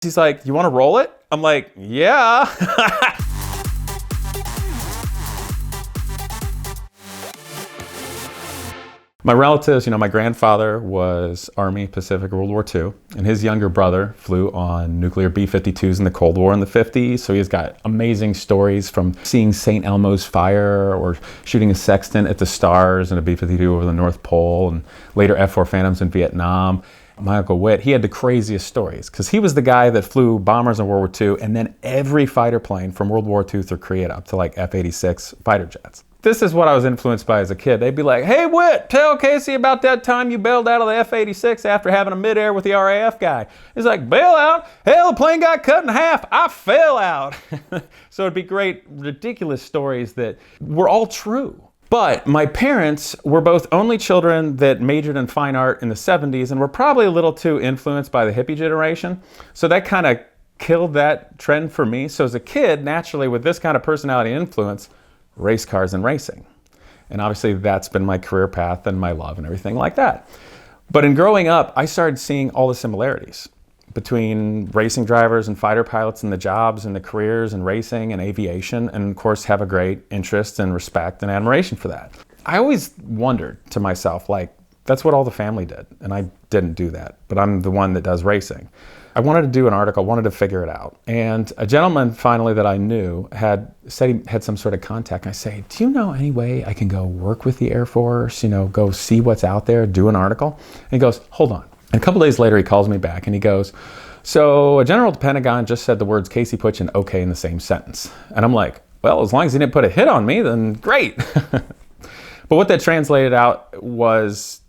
He's like, you want to roll it? I'm like, yeah. My relatives, my grandfather was Army Pacific World War II, and his younger brother flew on nuclear B-52s in the Cold War in the 50s, so he's got amazing stories from seeing St. Elmo's fire or shooting a sextant at the stars in a B-52 over the North Pole, and later F-4 Phantoms in Vietnam. My Uncle Whit, he had the craziest stories because he was the guy that flew bombers in World War II and then every fighter plane from World War II through Korea up to like F16 Fighter Jets. This is what I was influenced by as a kid. They'd be like, hey Whit, tell Casey about that time you bailed out of the F-86 after having a midair with the RAF guy. He's like, bail out? Hell, the plane got cut in half. I fell out. So it'd be great, ridiculous stories that were all true. But my parents were both only children that majored in fine art in the 70s and were probably a little too influenced by the hippie generation. So that kind of killed that trend for me. So as a kid, naturally, with this kind of personality and influence, race cars and racing. And obviously that's been my career path and my love and everything like that. But in growing up, I started seeing all the similarities between racing drivers and fighter pilots and the jobs and the careers and racing and aviation, and of course have a great interest and respect and admiration for that. I always wondered to myself, like, that's what all the family did, and I didn't do that, but I'm the one that does racing. I wanted to do an article, wanted to figure it out, and a gentleman finally that I knew had said he had some sort of contact. I say, do you know any way I can go work with the Air Force, go see what's out there, do an article? And he goes, hold on. And a couple days later, he calls me back and he goes, so a general at the Pentagon just said the words Casey Putsch and okay in the same sentence. And I'm like, well, as long as he didn't put a hit on me, then great. But what that translated out was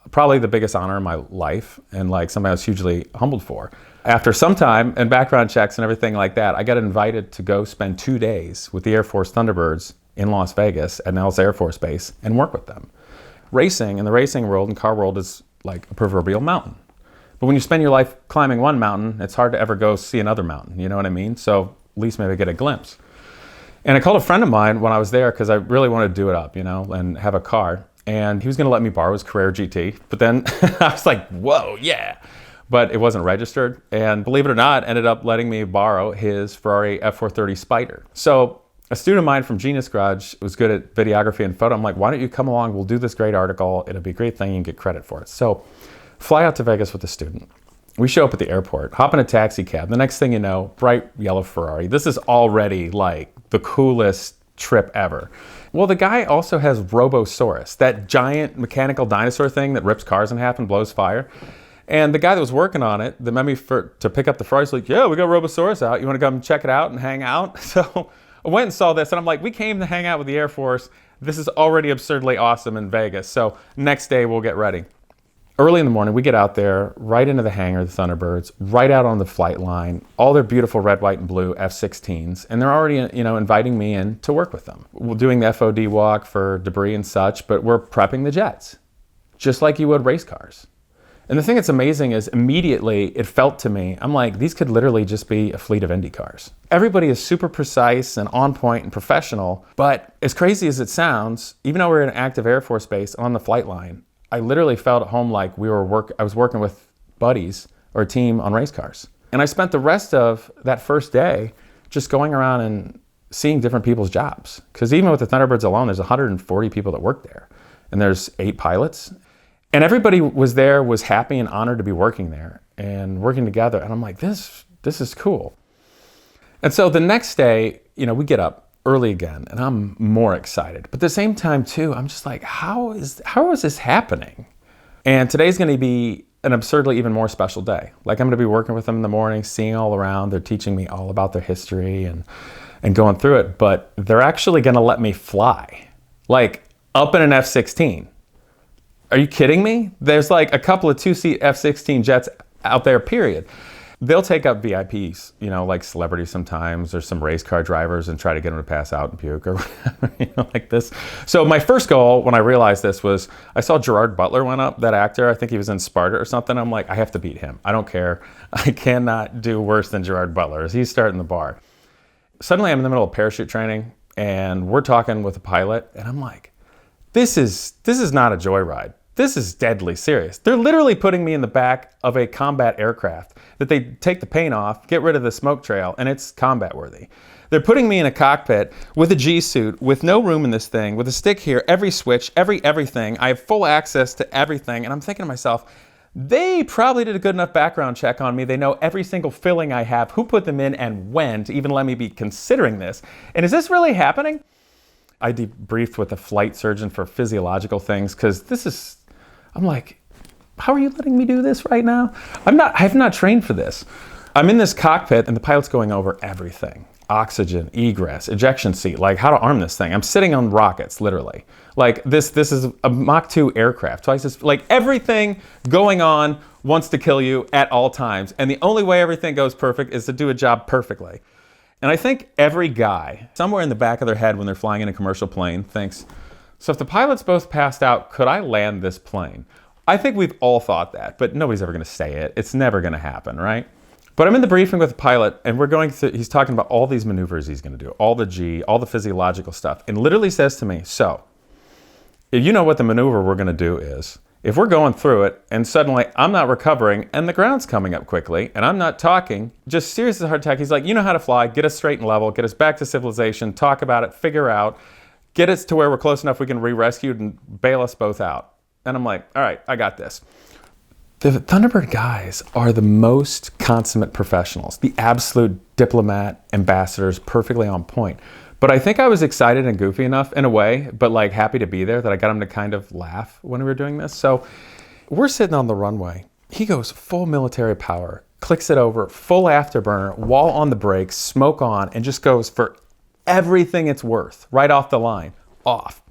probably the biggest honor in my life and like something I was hugely humbled for. After some time and background checks and everything like that, I got invited to go spend 2 days with the Air Force Thunderbirds in Las Vegas at Nellis Air Force Base and work with them. Racing in the racing world and car world is like a proverbial mountain. But when you spend your life climbing one mountain, it's hard to ever go see another mountain, you know what I mean? So at least maybe get a glimpse. And I called a friend of mine when I was there because I really wanted to do it up, and have a car. And he was gonna let me borrow his Carrera GT. But then I was like, whoa, yeah. But it wasn't registered. And believe it or not, ended up letting me borrow his Ferrari F430 Spider. So a student of mine from Genius Garage was good at videography and photo. I'm like, why don't you come along? We'll do this great article. It'll be a great thing. You can get credit for it. So fly out to Vegas with the student. We show up at the airport, hop in a taxi cab. The next thing you know, bright yellow Ferrari. This is already like the coolest trip ever. Well, the guy also has Robosaurus, that giant mechanical dinosaur thing that rips cars in half and blows fire. And the guy that was working on it, that met me to pick up the Ferrari, was like, yeah, we got Robosaurus out. You want to come check it out and hang out? So I went and saw this, and I'm like, we came to hang out with the Air Force. This is already absurdly awesome in Vegas. So next day, we'll get ready. Early in the morning, we get out there, right into the hangar, the Thunderbirds, right out on the flight line, all their beautiful red, white, and blue F-16s, and they're already, inviting me in to work with them. We're doing the FOD walk for debris and such, but we're prepping the jets, just like you would race cars. And the thing that's amazing is immediately it felt to me, I'm like, these could literally just be a fleet of Indy cars. Everybody is super precise and on point and professional, but as crazy as it sounds, even though we're in an active Air Force base on the flight line, I literally felt at home like I was working with buddies or a team on race cars. And I spent the rest of that first day just going around and seeing different people's jobs. Because even with the Thunderbirds alone, there's 140 people that work there. And there's 8 pilots. And everybody was happy and honored to be working there and working together. And I'm like, this is cool. And so the next day, we get up early again and I'm more excited. But at the same time too, I'm just like, how is this happening? And today's gonna be an absurdly even more special day. Like I'm gonna be working with them in the morning, seeing all around. They're teaching me all about their history and going through it, but they're actually gonna let me fly, like up in an F-16. Are you kidding me? There's like a couple of 2-seat F-16 jets out there, period. They'll take up VIPs, like celebrities sometimes, or some race car drivers, and try to get them to pass out and puke or whatever, like this. So my first goal when I realized this was, I saw Gerard Butler went up, that actor. I think he was in Sparta or something. I'm like, I have to beat him. I don't care. I cannot do worse than Gerard Butler as he's starting the bar. Suddenly I'm in the middle of parachute training and we're talking with a pilot and I'm like, this is not a joyride. this is deadly serious. They're literally putting me in the back of a combat aircraft that they take the paint off, get rid of the smoke trail, and it's combat worthy. They're putting me in a cockpit with a G suit, with no room in this thing, with a stick here, every switch, everything. I have full access to everything. And I'm thinking to myself, they probably did a good enough background check on me. They know every single filling I have, who put them in and when, to even let me be considering this. And is this really happening? I debriefed with a flight surgeon for physiological things, because I'm like, how are you letting me do this right now? I have not trained for this. I'm in this cockpit and the pilot's going over everything. Oxygen, egress, ejection seat, like how to arm this thing. I'm sitting on rockets, literally. Like this is a Mach 2 aircraft. Twice as, like everything going on wants to kill you at all times. And the only way everything goes perfect is to do a job perfectly. And I think every guy, somewhere in the back of their head when they're flying in a commercial plane, thinks, so if the pilots both passed out, could I land this plane? I think we've all thought that, but nobody's ever gonna say it. It's never gonna happen, right? But I'm in the briefing with the pilot, and we're going through, he's talking about all these maneuvers he's gonna do, all the G, all the physiological stuff, and literally says to me, so, if you know what the maneuver we're gonna do is, if we're going through it, and suddenly I'm not recovering, and the ground's coming up quickly, and I'm not talking, just serious as a heart attack, he's like, you know how to fly, get us straight and level, get us back to civilization, talk about it, figure out, get us to where we're close enough we can re-rescue and bail us both out. And I'm like, all right, I got this. The Thunderbird guys are the most consummate professionals, the absolute diplomat, ambassadors, perfectly on point. But I think I was excited and goofy enough in a way, but like happy to be there, that I got him to kind of laugh when we were doing this. So we're sitting on the runway. He goes full military power, clicks it over, full afterburner, wall on the brakes, smoke on, and just goes for everything it's worth, right off the line, off.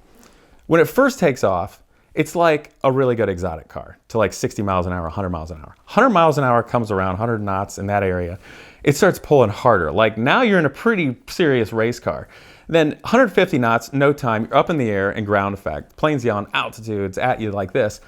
When it first takes off, it's like a really good exotic car to like 60 miles an hour, 100 miles an hour. 100 miles an hour comes around, 100 knots in that area. It starts pulling harder. Like now you're in a pretty serious race car. Then 150 knots, no time, you're up in the air and ground effect. Plane's yelling altitudes at you like this.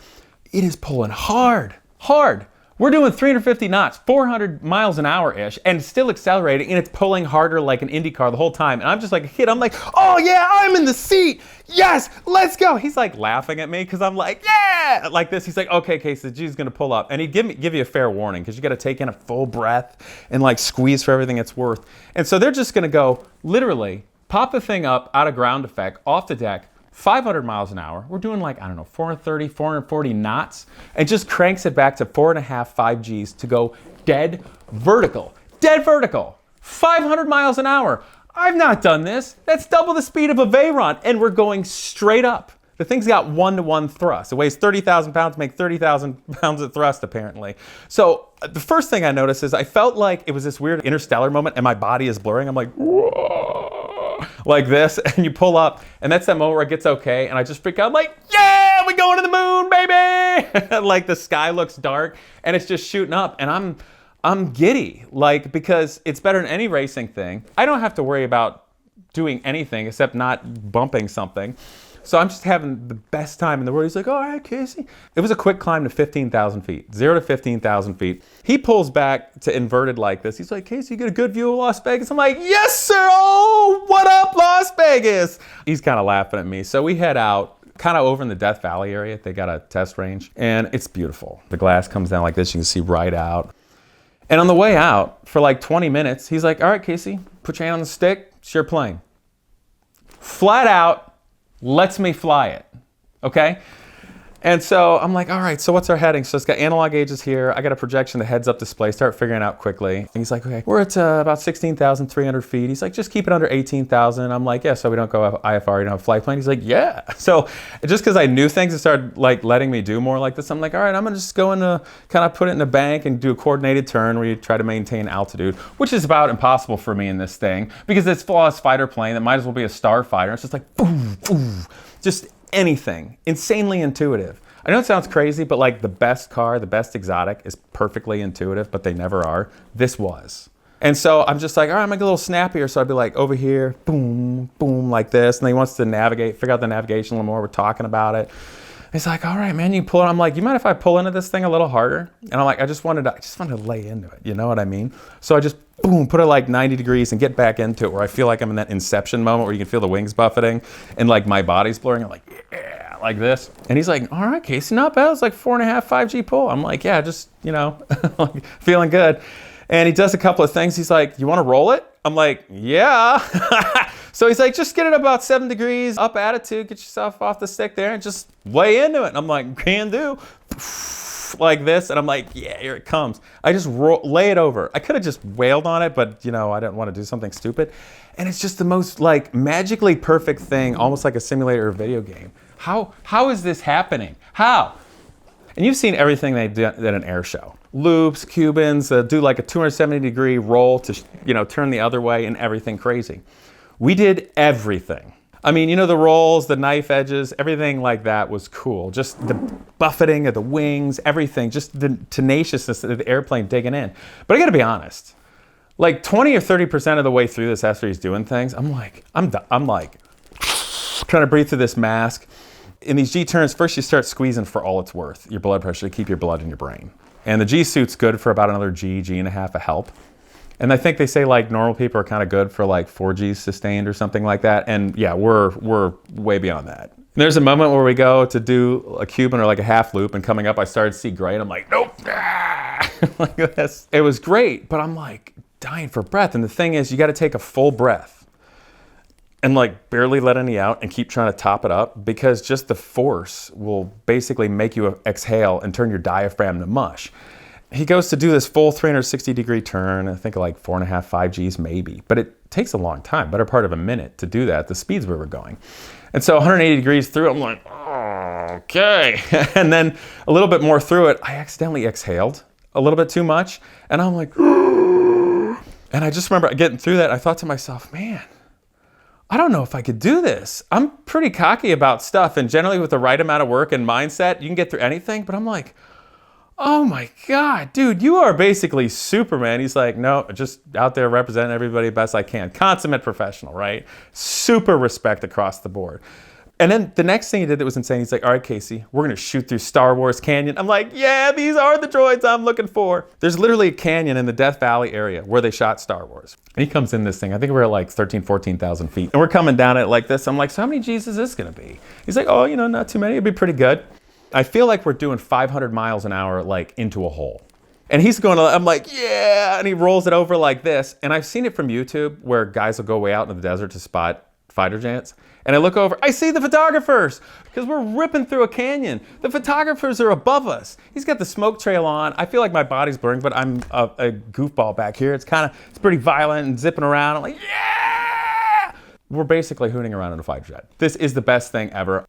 It is pulling hard, hard. We're doing 350 knots, 400 miles an hour-ish, and still accelerating, and it's pulling harder like an Indy car the whole time. And I'm just like a kid. I'm like, oh yeah, I'm in the seat. Yes, let's go. He's like laughing at me because I'm like, yeah, like this. He's like, okay, Casey, the G's gonna pull up. And he'd give you a fair warning because you gotta take in a full breath and like squeeze for everything it's worth. And so they're just gonna go, literally, pop the thing up out of ground effect, off the deck, 500 miles an hour. We're doing like, I don't know, 430, 440 knots, and just cranks it back to 4.5, 5 Gs to go dead vertical, 500 miles an hour. I've not done this. That's double the speed of a Veyron, and we're going straight up. The thing's got 1-to-1 thrust. It weighs 30,000 pounds, make 30,000 pounds of thrust apparently. So the first thing I noticed is I felt like it was this weird interstellar moment and my body is blurring. I'm like, whoa. Like this, and you pull up, and that's that moment where it gets okay, and I just freak out. I'm like, yeah, we going to the moon, baby! Like the sky looks dark, and it's just shooting up, and I'm giddy, like, because it's better than any racing thing. I don't have to worry about doing anything except not bumping something. So I'm just having the best time in the world. He's like, all right, Casey. It was a quick climb to 15,000 feet, 0 to 15,000 feet. He pulls back to inverted like this. He's like, Casey, you get a good view of Las Vegas? I'm like, yes, sir. Oh, what up, Las Vegas? He's kind of laughing at me. So we head out, kind of over in the Death Valley area. They got a test range, and it's beautiful. The glass comes down like this. You can see right out. And on the way out, for like 20 minutes, he's like, all right, Casey, put your hand on the stick. It's your plane. Flat out, lets me fly it, okay? And so I'm like, all right, so what's our heading? So it's got analog gauges here. I got a projection, the heads-up display, start figuring out quickly. And he's like, okay, we're at about 16,300 feet. He's like, just keep it under 18,000. I'm like, yeah, so we don't go IFR, you don't have a flight plane? He's like, yeah. So just because I knew things, it started like letting me do more like this. I'm like, all right, I'm gonna just go into kind of put it in a bank and do a coordinated turn where you try to maintain altitude, which is about impossible for me in this thing because it's flawless fighter plane that might as well be a starfighter. It's just like, boom, boom, just anything, insanely intuitive. I know it sounds crazy, but like the best car, the best exotic is perfectly intuitive, but they never are. This was. And so I'm just like, all right, I'm gonna get a little snappier. So I'd be like over here, boom, boom, like this. And he wants to navigate, figure out the navigation a little more. We're talking about it. He's like, all right, man, you pull it. I'm like, you mind if I pull into this thing a little harder? And I'm like, I just wanted to lay into it. You know what I mean? So I just, boom, put it like 90 degrees and get back into it where I feel like I'm in that inception moment where you can feel the wings buffeting and like my body's blurring. I'm like, yeah, like this. And he's like, all right, Casey, not bad. It's like 4.5, 5G pull. I'm like, yeah, just, you know, like, feeling good. And he does a couple of things. He's like, you want to roll it? I'm like, yeah. So he's like, just get it about 7 degrees, up attitude, get yourself off the stick there and just lay into it. And I'm like, can do. Like this. And I'm like, yeah, here it comes. I just lay it over. I could have just wailed on it, but you know, I didn't want to do something stupid. And it's just the most like magically perfect thing, almost like a simulator or video game. How is this happening? How? And you've seen everything they did at an air show. Loops, Cubans, do like a 270-degree roll to, you know, turn the other way and everything crazy. We did everything. I mean, you know, the rolls, the knife edges, everything like that was cool. Just the buffeting of the wings, everything, just the tenaciousness of the airplane digging in. But I gotta be honest, like 20 or 30% of the way through this after he's doing things, I'm like trying to breathe through this mask. In these G turns, first you start squeezing for all it's worth, your blood pressure to keep your blood in your brain. And the G suit's good for about another G and a half of help. And I think they say like normal people are kind of good for like 4 Gs sustained or something like that. And yeah, we're way beyond that. There's a moment where we go to do a Cuban or like a half loop, and coming up I started to see gray and I'm like, nope. Like this. It was great, but I'm like dying for breath. And the thing is, you got to take a full breath and like barely let any out and keep trying to top it up, because just the force will basically make you exhale and turn your diaphragm to mush. He goes to do this full 360-degree turn, I think like 4.5, 5 Gs maybe, but it takes a long time, better part of a minute to do that, the speeds we were going. And so 180 degrees through, I'm like, oh, okay. And then a little bit more through it, I accidentally exhaled a little bit too much. And I'm like, and I just remember getting through that, I thought to myself, man, I don't know if I could do this. I'm pretty cocky about stuff, and generally with the right amount of work and mindset, you can get through anything, but I'm like, oh my God, dude, you are basically Superman. He's like, no, just out there representing everybody best I can. Consummate professional, right? Super respect across the board. And then the next thing he did that was insane, he's like, all right, Casey, we're gonna shoot through Star Wars Canyon. I'm like, yeah, these are the droids I'm looking for. There's literally a canyon in the Death Valley area where they shot Star Wars. And he comes in this thing, I think we're at like 13, 14,000 feet. And we're coming down it like this. I'm like, so how many G's is this gonna be? He's like, oh, you know, not too many, it'd be pretty good. I feel like we're doing 500 miles an hour, like into a hole. And he's going, I'm like, yeah, and he rolls it over like this. And I've seen it from YouTube where guys will go way out in the desert to spot fighter jets. And I look over, I see the photographers, because we're ripping through a canyon. The photographers are above us. He's got the smoke trail on. I feel like my body's blurring, but I'm a goofball back here. It's pretty violent and zipping around. I'm like, yeah! We're basically hooning around in a fighter jet. This is the best thing ever.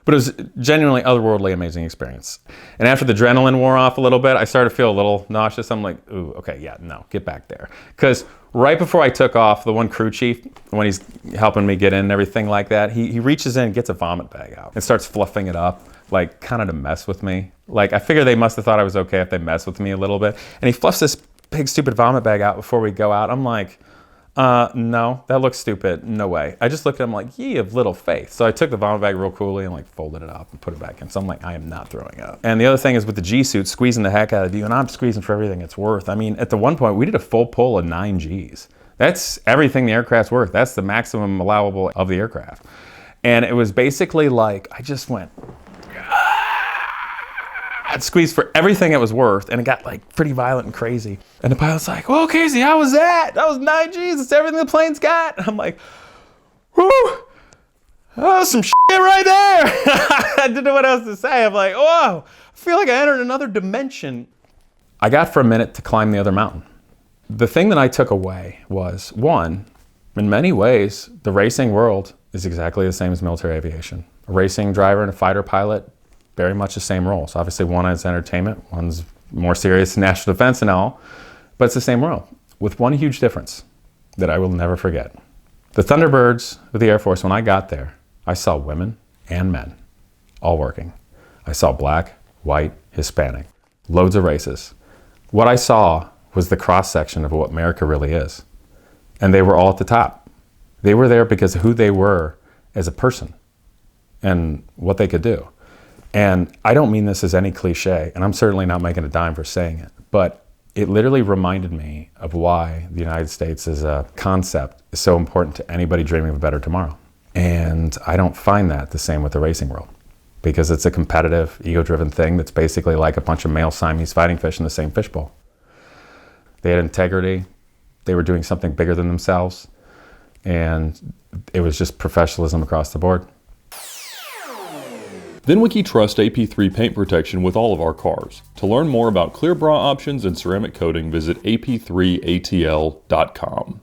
But it was genuinely otherworldly amazing experience. And after the adrenaline wore off a little bit, I started to feel a little nauseous. I'm like, ooh, okay, yeah, no, get back there. Because right before I took off, the one crew chief, when he's helping me get in and everything like that, he reaches in and gets a vomit bag out and starts fluffing it up, like kind of to mess with me. Like I figure they must have thought I was okay if they messed with me a little bit. And he fluffs this big stupid vomit bag out before we go out. I'm like, no, that looks stupid. No way. I just looked at him like, ye of little faith. So I took the vomit bag real coolly and like folded it up and put it back in. So I'm like, I am not throwing up. And the other thing is with the G suit, squeezing the heck out of you, and I'm squeezing for everything it's worth. I mean, at the one point, we did a full pull of 9 Gs. That's everything the aircraft's worth. That's the maximum allowable of the aircraft. And it was basically like, I just went, I'd squeezed for everything it was worth, and it got like pretty violent and crazy. And the pilot's like, well, Casey, how was that? That was 9 Gs, it's everything the plane's got. And I'm like, whoo, that was some shit right there. I didn't know what else to say. I'm like, whoa, I feel like I entered another dimension. I got for a minute to climb the other mountain. The thing that I took away was, one, in many ways, the racing world is exactly the same as military aviation. A racing driver and a fighter pilot, very much the same roles. Obviously, one is entertainment, one's more serious national defense and all, but it's the same role, with one huge difference that I will never forget. The Thunderbirds with the Air Force, when I got there, I saw women and men all working. I saw black, white, Hispanic, loads of races. What I saw was the cross-section of what America really is. And they were all at the top. They were there because of who they were as a person and what they could do. And I don't mean this as any cliche, and I'm certainly not making a dime for saying it, but it literally reminded me of why the United States as a concept is so important to anybody dreaming of a better tomorrow. And I don't find that the same with the racing world. because it's a competitive, ego-driven thing that's basically like a bunch of male Siamese fighting fish in the same fishbowl. They had integrity. They were doing something bigger than themselves. And it was just professionalism across the board. VINwiki trusts AP3 paint protection with all of our cars. To learn more about clear bra options and ceramic coating, visit ap3atl.com.